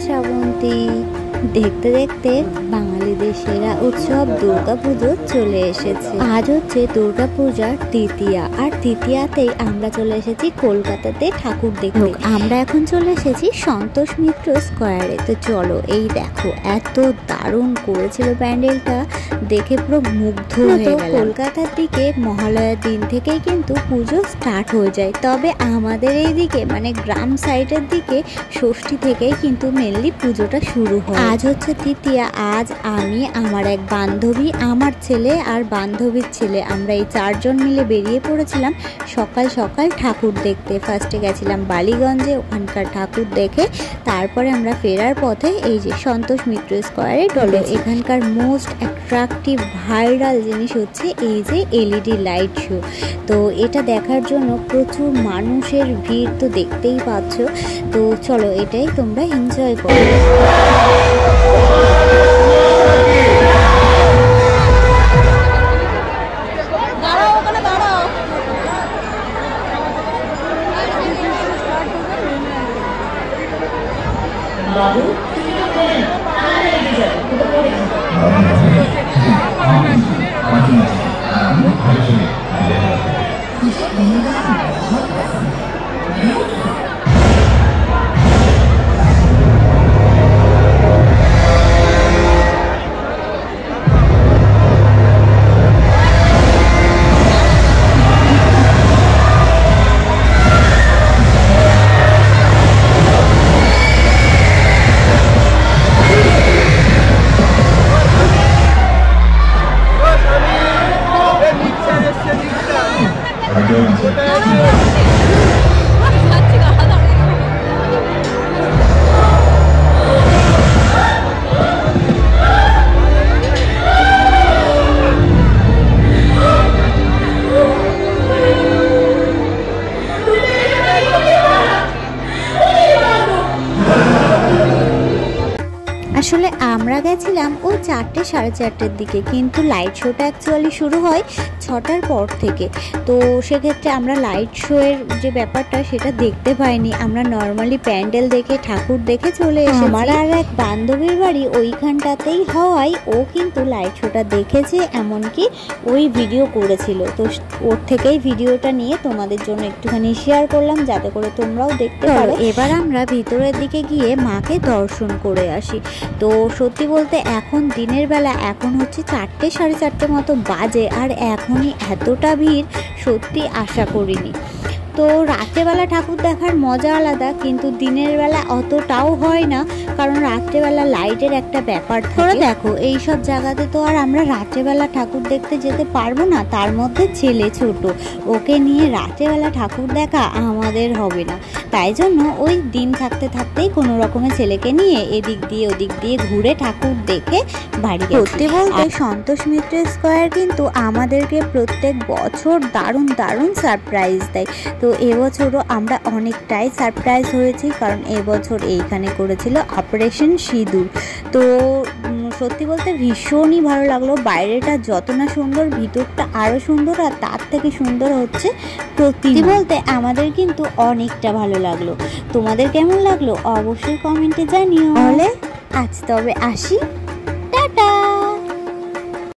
শ্রাবন্তী। দেখতে দেখতে বাঙালিদের সেরা উৎসব দুর্গাপুজো চলে এসেছে। আজ হচ্ছে দুর্গাপূজার তৃতীয়া, আর তৃতীয়াতেই আমরা চলে এসেছি কলকাতাতে ঠাকুর দেখতে। আমরা এখন চলে এসেছি সন্তোষ মিত্র স্কোয়ারে। তো চলো, এই দেখো এত দারুণ করেছিল প্যান্ডেলটা, দেখে পুরো মুগ্ধ হয়ে গেলাম। কলকাতার দিকে মহালয়ার দিন থেকেই কিন্তু পুজো স্টার্ট হয়ে যায়, তবে আমাদের এই দিকে মানে গ্রাম সাইডের দিকে ষষ্ঠী থেকেই কিন্তু মেনলি পুজোটা শুরু হয়। আজ হচ্ছে তৃতীয়া। আজ আমি, আমার এক বান্ধবী, আমার ছেলে আর বান্ধবীর ছেলে, আমরা এই চারজন মিলে বেরিয়ে পড়েছিলাম সকাল সকাল ঠাকুর দেখতে। ফার্স্টে গেছিলাম বালিগঞ্জে, ওখানকার ঠাকুর দেখে তারপরে আমরা ফেরার পথে এই যে সন্তোষ মিত্র স্কোয়ারে ডলে। এখানকার মোস্ট অ্যাট্রাকটিভ ভাইরাল জিনিস হচ্ছে এই যে এলইডি লাইট শো। তো এটা দেখার জন্য প্রচুর মানুষের ভিড় তো দেখতেই পাচ্ছ। তো চলো, এটাই তোমরা এনজয় করো। আসলে আমরা গেছিলাম ওই 4টে সাড়ে 4টের দিকে, কিন্তু লাইট শোটা অ্যাকচুয়ালি শুরু হয় 6টার পর থেকে। তো সেক্ষেত্রে আমরা লাইট শো এর যে ব্যাপারটা সেটা দেখতে পাইনি, আমরা নর্মালি প্যান্ডেল দেখে ঠাকুর দেখে চলে এসেছি। আমার আর এক বান্ধবীর বাড়ি ওইখানটাতেই হওয়ায় ও কিন্তু লাইট শোটা দেখেছে, এমনকি ওই ভিডিও করেছিল। তো ওর থেকেই ভিডিওটা নিয়ে তোমাদের জন্য একটুখানি শেয়ার করলাম, যাতে করে তোমরাও দেখতে পারো। এবার আমরা ভিতরের দিকে গিয়ে মাকে দর্শন করে আসি। তো সত্যি বলতে এখন দিনের বেলা, এখন হচ্ছে 4টে সাড়ে 4টে মতো বাজে, আর এখনই এতটা ভিড় সত্যি আশা করিনি। তো রাত্রেবেলা ঠাকুর দেখার মজা আলাদা, কিন্তু দিনের বেলা অতটাও হয় না, কারণ রাত্রেবেলা লাইটের একটা ব্যাপার থাকে। দেখো, এই সব জায়গাতে তো আর আমরা রাত্রেবেলা ঠাকুর দেখতে যেতে পারবো না, তার মধ্যে ছেলে ছোট, ওকে নিয়ে রাত্রেবেলা ঠাকুর দেখা আমাদের হবে না। তাই জন্য ওই দিন থাকতে থাকতেই কোনো রকমের ছেলেকে নিয়ে এদিক দিয়ে ওদিক দিয়ে ঘুরে ঠাকুর দেখে বাড়ি গেছি। সত্যি বলতে সন্তোষ মিত্র স্কোয়ার কিন্তু আমাদেরকে প্রত্যেক বছর দারুণ দারুণ সারপ্রাইজ দেয়। তো এবছরও আমরা অনেকটাই সারপ্রাইজ হয়েছি, কারণ এবছর এইখানে করেছিল অপারেশন সিঁদুর। তো সত্যি বলতে ভীষণই ভালো লাগলো। বাইরেটা যত না সুন্দর, ভিতরটা আরও সুন্দর, আর তার থেকে সুন্দর হচ্ছে প্রতিমা। বলতে আমাদের কিন্তু অনেকটা ভালো লাগলো। তোমাদের কেমন লাগলো অবশ্যই কমেন্টে জানিও। তাহলে আজ তবে আসি।